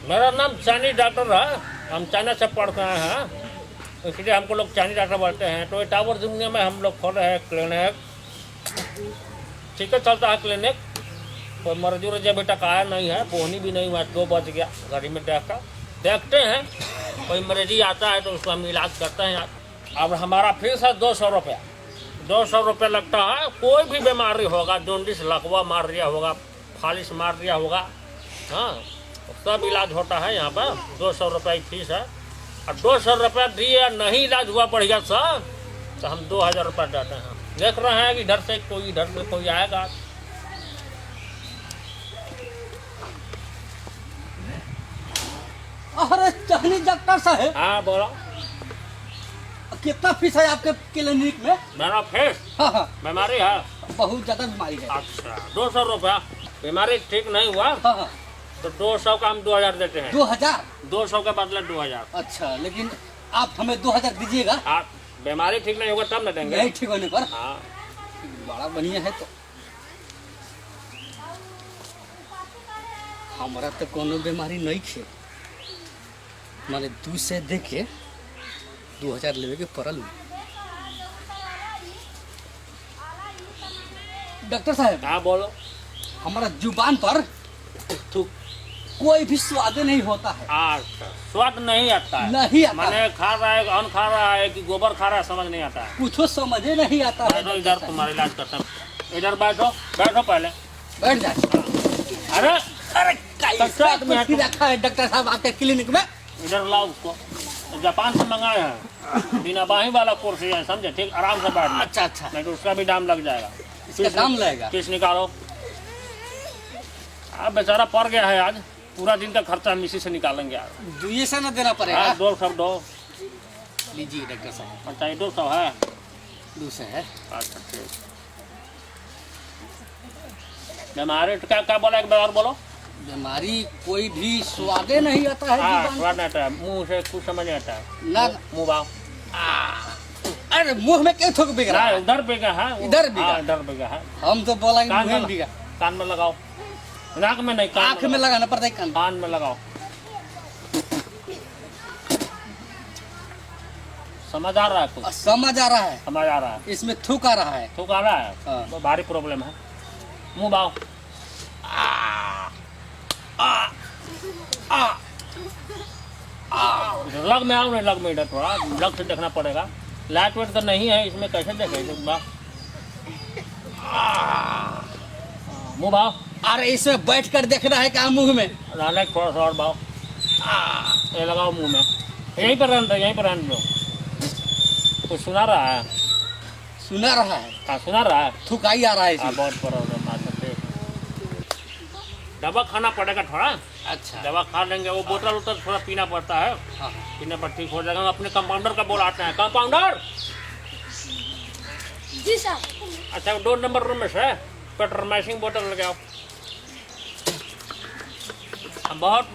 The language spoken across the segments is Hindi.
मेरा नाम चाइनीज डॉक्टर है। हम चाइना से पढ़ के आए हैं, इसलिए हमको लोग चाइनीज डॉक्टर बोलते हैं। तो टावर दुनिया में हम लोग खोले हैं क्लिनिक। ठीक है, चलता है क्लिनिक। कोई मर्जी वर्जी अभी तक आया नहीं है, बोहनी भी नहीं हुआ, 2 बज गया। गाड़ी में देखते हैं, कोई मरीजी आता है तो उसको हम इलाज करते हैं। अब हमारा फीस है 200 रुपया। 200 रुपया लगता है। कोई भी बीमारी होगा, जॉन्डिस लकवा मार दिया होगा, फालिश मार दिया होगा, हाँ, सब इलाज होता है यहाँ पर। 200 रुपया की फीस है। और 200 रुपया दिए नहीं इलाज हुआ बढ़िया सा तो हम 2000 रुपया देते हैं। देख रहे हैं कि इधर से कोई आएगा। अरे चाइनीज डॉक्टर साहब। हाँ बोलो। कितना फीस है आपके क्लिनिक में? मेरा फीस? हाँ। बीमारी है, बहुत ज्यादा बीमारी है। अच्छा, 200 रुपया। बीमारी ठीक नहीं हुआ हाँ। तो 200 का हम 2000 देते हैं। 2000? 200 के बदले 2000। अच्छा, लेकिन आप हमें 2000 दीजिएगा। आप बीमारी ठीक नहीं होगा तब न देंगे। नहीं ठीक होने पर? हाँ। बड़ा बढ़िया है। तो हमारा तो कोनो बीमारी नहीं थे, माने 2 से देके 2000 लेवे के पड़ल। डॉक्टर साहब। हाँ बोलो। हमारा जुबान पर थूक कोई भी स्वाद नहीं होता है। अच्छा, स्वाद नहीं आता है? नहीं आता। माने खा रहा है, अन्न खा रहा है कि गोबर खा रहा है, समझ नहीं आता है। कुछ समझे नहीं आता है। बैठो इधर, तुम्हारा इलाज करता हूँ। इधर बैठो, बैठो पहले। बैठ जाए। अरे अरे कच्चा आदमी है तुम। रखा है डॉक्टर साहब आपके क्लिनिक में? इधर लाओ उसको। जापान से मंगाए हैं, बिना बाही वाला कुर्सी है, समझे? ठीक, आराम से बैठना। अच्छा। नहीं तो उसका भी दाम लग जाएगा। इसका दाम लगेगा? फीस निकालो। अब बेचारा पड़ गया है, आज पूरा दिन का खर्चा हम इसी से निकालेंगे यार। 2 से ना देना पड़ेगा? 200 लीजिए डॉक्टर साहब। अच्छा, ये 200 है? 2 है। अच्छा ठीक। बीमारी क्या क्या बोला, एक बार और बोलो। बीमारी कोई भी स्वादे नहीं आता है। हाँ, जुबान स्वाद नहीं आता है, मुंह से कुछ समझ नहीं आता है। ना। मुंह बाओ। अरे मुंह में क्यों थोक बिगड़ा है? उधर बिगा है, इधर बिगा? हाँ, इधर बिगा है। हम तो बोला कि कान मुंह में में बिगा। कान में लगाओ, नाक में नहीं, आँख में लगाना पड़ता है। कान में लगाओ। समझ आ रहा है कुछ? समझ आ रहा है। समझ आ रहा है। इसमें थूक आ रहा है। थूक आ रहा है? हाँ। तो भारी प्रॉब्लम है। मुंह बाओ। लग में आओ, नहीं लग में, इधर थोड़ा लग से देखना पड़ेगा। लाइट वेट तो नहीं है इसमें, कैसे देखे? मुंह भाव। अरे इसमें बैठ कर देखना है क्या मुंह में? रहने थोड़ा सा और भाव। ये लगाओ मुंह में, यहीं पर रहने दो, यहीं पर रहने दो। कुछ सुना रहा है? सुना रहा है। हाँ, सुना रहा है। थुकाई आ रहा है इसमें। बहुत प्रॉब्लम आ सकते। दवा खाना पड़ेगा थोड़ा। अच्छा। दवा खा लेंगे, वो बोतल उतल थोड़ा पीना पड़ता है। हाँ। पीने पर ठीक हो जाएगा। अपने कंपाउंडर का बोलाते हैं। कंपाउंडर जी सर। अच्छा, 2 नंबर रूम में से पेट्रोमाइसिन बोतल लगाओ। हम बहुत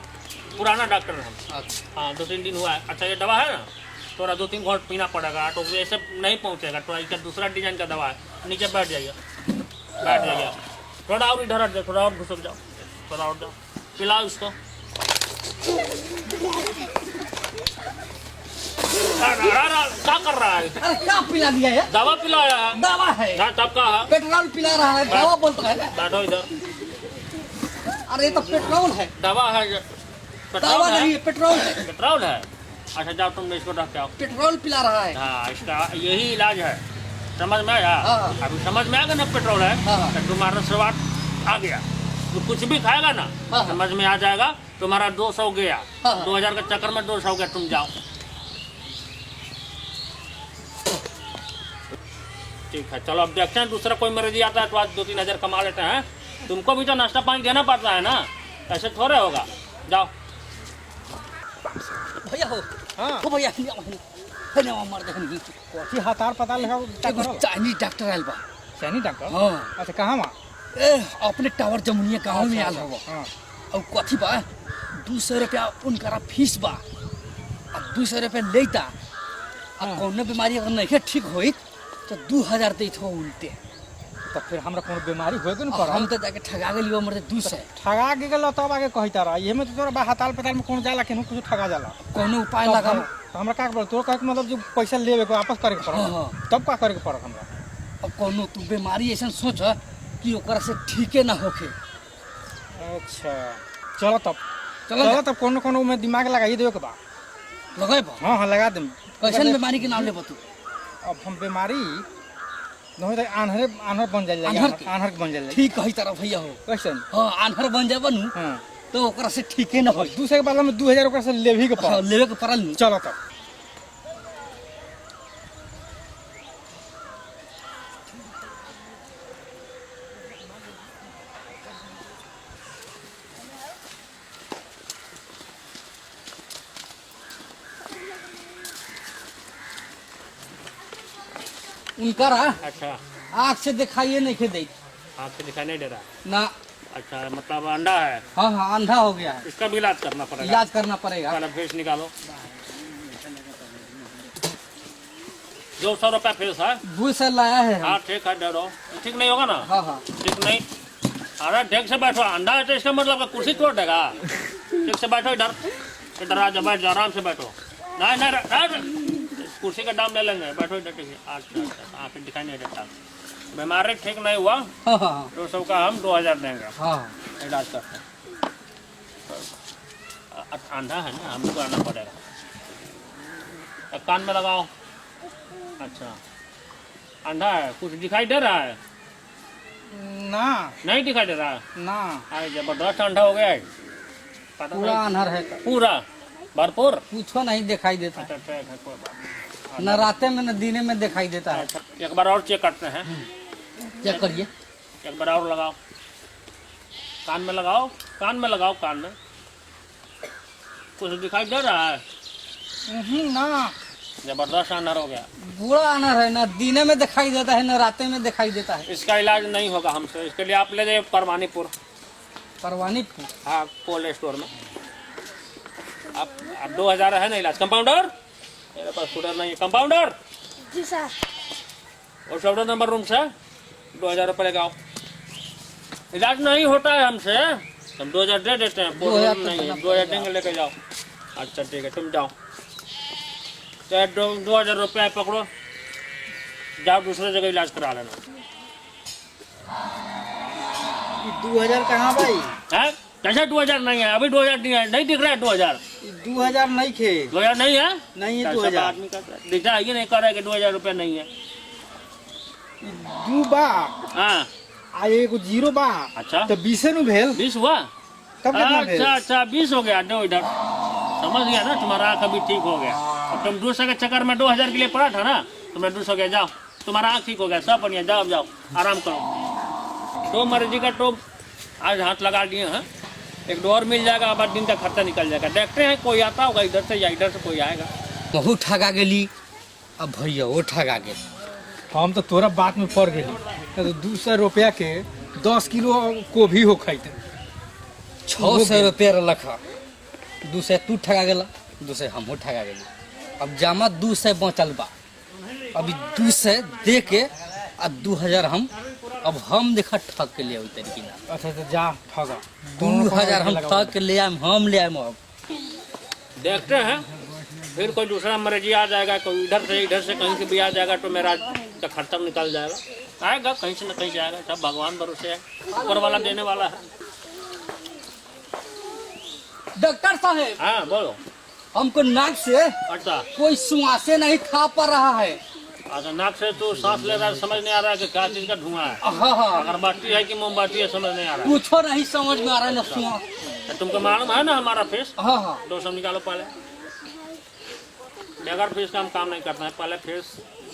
पुराना डॉक्टर हैं हम। अच्छा। हाँ, 2-3 दिन हुआ है। अच्छा, ये दवा है ना, थोड़ा 2-3 घंटे पीना पड़ेगा, तो ऐसे नहीं पहुँचेगा। थोड़ा इसका दूसरा डिजाइन का दवा है। नीचे बैठ जाइए, बैठ जाइए। थोड़ा और इधर हट जाओ, थोड़ा और घुसक जाओ, थोड़ा और जाओ। पिलाओ इसको। क्या कर रहा है? अरे क्या पिला दिया है? दवा पिलाया है। दवा है? हाँ, तब का है? पेट्रोल पिला रहा है, दवा बोलता है। बैठो इधर। अरे ये तो पेट्रोल है। दवा है ये। दवा नहीं है, पेट्रोल है। पेट्रोल है? अच्छा, जाओ तुम इसको रख के आओ। पेट्रोल पिला रहा है। हाँ, इसका यही इलाज है। समझ में आया? हाँ। अभी समझ में आ गया ना पेट्रोल है? हाँ। तो तुम्हारा स्वाद आ गया। तो कुछ भी खाएगा ना, हाँ। समझ में आ जाएगा। तुम्हारा 200 गया। हाँ। 2000 के चक्कर में 200 गया। तुम जाओ। ठीक है, चलो अब देखते हैं। दूसरा कोई मरीज आता है तो आज 2-3 हजार कमा लेते हैं। तुमको भी तो नाश्ता पानी देना पड़ता है ना, ऐसे थोड़े होगा। जाओ। भैया हो। हाँ। ओ भैया धन्यवाद मर दे। कथी हतार पता लगा एगो चाइनीज डॉक्टर आयल बा। Chinese doctor? हाँ। अच्छा, कहाँ वहाँ? अपने टावर जमुनिया गाँव में आयल हो। हाँ। अब कथी बा, 200 रुपया उनका फीस बा। अब 200 रुपया लेता। अब हाँ। कौन बीमारी अगर नहीं ठीक होई तो 2000 देत हो उल्टे। तो फिर हमरा कोनो बीमारी होएगे न अब पर हम तो जाके ठगा गेलियो मरे 200 ठगा के गेलो तब आगे कहता रहा ये में तो तोरा बा हताल पताल में कौन जाला केहू कुछ ठगा जाला कोनो उपाय तब लगा हमरा का बोल तोर कहे के मतलब जो पैसा लेवे के वापस करे के हाँ, पड़ हाँ। तब का करे के पड़ हमरा अब कोनो तू बीमारी ऐसा सोच कि ओकरा से ठीके ना होके अच्छा चलो तब चलो चलो तब कोनो कोनो में दिमाग लगाई देवे के बा लगाए हाँ हाँ लगा देम कैसन बीमारी के नाम ले बतू अब हम बीमारी नहीं तो आन्हर बन जाए आन्हर बन जाए ठीक कही तरह भैया हो कैसन हाँ आन्हर बन जाए बनू हाँ तो ओकरा से ठीके ना हो दूसरे के बदला में 2000 ओकरा से लेभी के पड़ लेवे के पड़ल नु चलो तब उनका रहा अच्छा आँख से दिखाइए नहीं के दे आपसे दिखाई नहीं दे रहा ना अच्छा मतलब अंडा है हाँ हाँ अंधा हो गया है इसका भी इलाज करना पड़ेगा इलाज करना पड़ेगा पहले फीस निकालो 200 रुपया फीस है 200 लाया है हम हाँ ठीक है दे दो ठीक नहीं होगा ना हाँ हाँ ठीक नहीं अरे ठीक से बैठो अंडा है तो इसका मतलब कुर्सी तोड़ देगा ठीक से बैठो इधर इधर आ जाओ बैठ जाओ आराम से बैठो नहीं नहीं कुर्सी का दाम ले लेंगे बैठो इधर ठीक है अच्छा हाँ फिर दिखाई नहीं देता बीमारी ठीक नहीं हुआ हाँ हाँ 200 का हम 2000 देंगे हाँ इलाज करते हैं अंधा है ना हमको आना पड़ेगा एक कान में लगाओ अच्छा अंधा है कुछ दिखाई दे रहा है ना नहीं दिखाई दे रहा है ना अरे जबरदस्त अंधा हो गया है पता पूरा नहीं अनहर है पूरा भरपूर कुछो नहीं दिखाई देता अच्छा ठीक है कोई बात नहीं। न राते में न दिने में दिखाई देता है अच्छा एक बार और चेक करते हैं चेक करिए एक बार और लगाओ कान में लगाओ कान में कुछ दिखाई दे रहा है ना जबरदस्त अंधर हो गया पूरा अनहर है न दिने में दिखाई देता है न राते में दिखाई देता है इसका इलाज नहीं होगा हमसे इसके लिए आप ले जाइए परवानीपुर परवानी हाँ कोल्ड स्टोर में आप 2000 है ना इलाज कंपाउंडर मेरे पास स्टूडेंट नहीं है कंपाउंडर जी सर और शॉर्डर नंबर रूम से 2000 रुपये लगाओ इलाज नहीं होता है हमसे हम 2000 दे देते हैं 2000 नहीं तो है देना 2000 देंगे लेके जाओ अच्छा ठीक है तुम जाओ चाहे 2000 रुपये पकड़ो जाओ दूसरे जगह इलाज करा लेना 2000 कहाँ भाई है कैसे 2000 नहीं है अभी 2000 नहीं दिख रहा है 2000 2000 नहीं खे 2000 नहीं है नहीं है कैसा 2000 आदमी का दिखता है ये नहीं कर रहा है कि 2000 रुपये नहीं है दू बा हाँ आ एगो जीरो बा अच्छा तो 20 नु भेल 20 हुआ कब कितना भेल अच्छा अच्छा 20 हो गया दो इधर समझ गया ना तुम्हारा आँख अभी ठीक हो गया और तुम 200 के चक्कर में 2000 के लिए पड़ा था ना तुम्हें 200 गया जाओ तुम्हारा आँख ठीक हो गया सब बढ़िया जाओ जाओ आराम करो दो मर्जी का तो आज हाथ लगा दिए हैं एक दो और मिल जाएगा अब दिन का खर्चा निकल जाएगा देखते हैं कोई आता होगा इधर से या इधर से कोई आएगा बहुत ठगा गेली अब भैया वो ठगा गेल हम तो तोरा बात में पड़ गेली तो 200 रुपया के 10 किलो गोभी हो खैते 600 रुपये रखा 200 तू ठगा गेला 200 हमहू ठगा गेली अब जमा 200 बचल बा अभी 200 दे के आ 2000 हम देखा ठग के ले आते कि ना अच्छा तो जा ठगा 2000 हम ठग के ले आए हम ले आए अब देखते हैं फिर कोई दूसरा मर्जी आ जाएगा कोई इधर से कहीं से भी आ जाएगा तो मेरा का खर्चा निकल जाएगा आएगा कहीं से न कहीं जाएगा सब भगवान भरोसे है ऊपर वाला देने वाला है डॉक्टर साहब हाँ बोलो हमको नाक से अच्छा कोई सुआसे नहीं खा पा रहा है अच्छा नाक से तू सांस ले रहा है समझ नहीं आ रहा है कि क्या चीज का धुआं है हाँ हाँ अगरबत्ती है कि मोमबत्ती है समझ नहीं आ रहा कुछ नहीं समझ में आ रहा है ना सुआ है तुमको मालूम है ना हमारा फीस हाँ हाँ 200 निकालो पहले बगैर फीस का हम काम नहीं करते हैं पहले फीस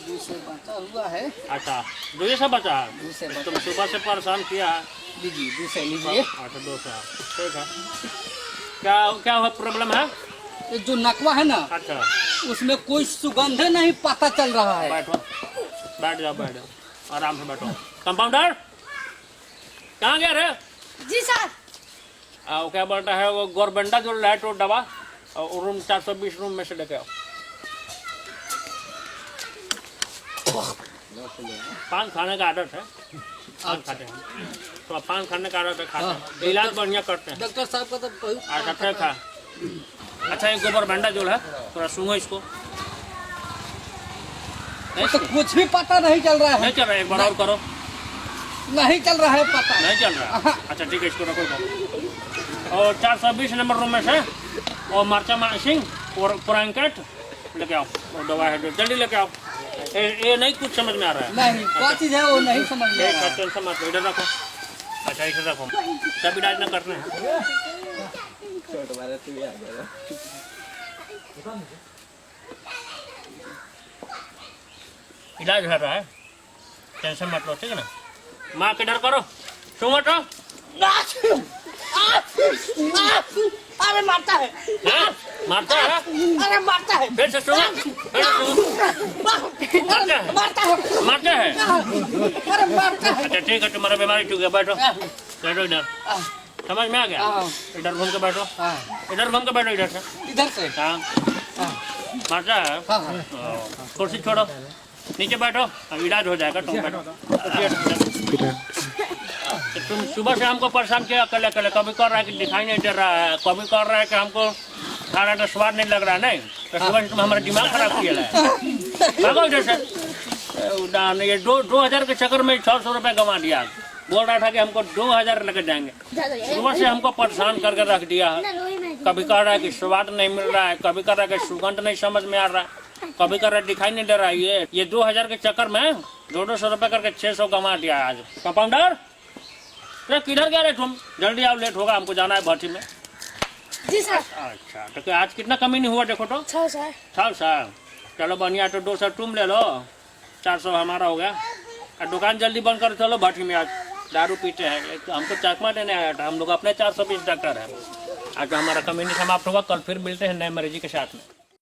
200 बचा हुआ है अच्छा 200 बचा है 200 बचा तुम सुबह से परेशान किया है लीजिए 200 लीजिए अच्छा 200 ठीक है क्या क्या हुआ प्रॉब्लम है ये जो नकवा है ना अच्छा उसमें कोई सुगंध नहीं पता चल रहा है बैठो बैठ जाओ आराम से बैठो कंपाउंडर कहाँ गया रे जी सर वो क्या बोलता है वो गोरबेंडा जो लाइट वो दवा और रूम 420 रूम में से लेके आओ पान खाने का आदत है पान खाते हैं तो अब पान खाने का आदत है, खाता है। इलाज बढ़िया करते हैं। डॉक्टर साहब का तो बहुत अच्छा ठीक है। अच्छा एक गोबर बैंडा जो है थोड़ा सूंघो इसको। तो कुछ भी पता नहीं चल रहा है, नहीं चल रहा है, एक बार और करो। नहीं चल रहा है पता। नहीं चल रहा। अच्छा ठीक है, इसको रखो इधर। और 420 नंबर रूम में से और मार्चा सिंह और पुरांकट लेके आओ, और दवा है जल्दी लेके आओ। ये नहीं कुछ समझ में आ रहा है। नहीं क्या चीज है वो नहीं समझ में आ रहा है। टेंशन मत लो, इधर रखो। अच्छा इधर रखो, सब इलाज न करते हैं। इलाज हो रहा है, टेंशन मत लो, ठीक है ना। माँ के डर करो, सुन मत। अरे मारता है, मारता है, अरे मारता है, फिर से सुन, मारता है। अरे मारता है। अच्छा ठीक है, तुम्हारा बीमारी चुक गया, बैठो बैठो इधर। समझ में आ गया? इधर घूम के बैठो, इधर घूम के बैठो, इधर से। इधर से हाँ मारता है। कुर्सी छोड़ो, नीचे बैठो, अब इलाज हो जाएगा। तुम बैठो। तुम सुबह से हमको परेशान किया अकेले अकेले। कभी कर रहा है कि दिखाई नहीं दे रहा है, कभी कर रहा है कि हमको खाना का स्वाद नहीं लग रहा है। नहीं तो सुबह से तुम हमारा दिमाग खराब किया है। भागो इधर से। ये 2000 के चक्कर में 600 रुपये गंवा दिया। बोल रहा था कि हमको 2000 लेके जाएंगे। सुबह से हमको परेशान करके रख दिया है। कभी कह रहा है कि स्वाद नहीं मिल रहा है, कभी कह रहा है कि सुगंध नहीं समझ में आ रहा है, कभी कह रहा है दिखाई नहीं दे रहा है। ये 2000 के चक्कर में 200 रुपये करके 600 गंवा दिया आज। कंपाउंडर अरे किधर गया रे तुम? जल्दी आओ, लेट होगा, हमको जाना है भट्टी में। जी सर। अच्छा तो आज कितना कमी नहीं हुआ देखो तो? 6 सर। 6 सर। चलो बढ़िया, तो 200 तुम ले लो, 400 हमारा हो गया। और दुकान जल्दी बंद कर चलो भट्टी में। आज दारू पीते हैं, तो हमको चकमा देने आया था। हम लोग अपने 420 डॉक्टर हैं। आज हमारा कमी नहीं समाप्त होगा, कल फिर मिलते हैं नए मरीजी के साथ में।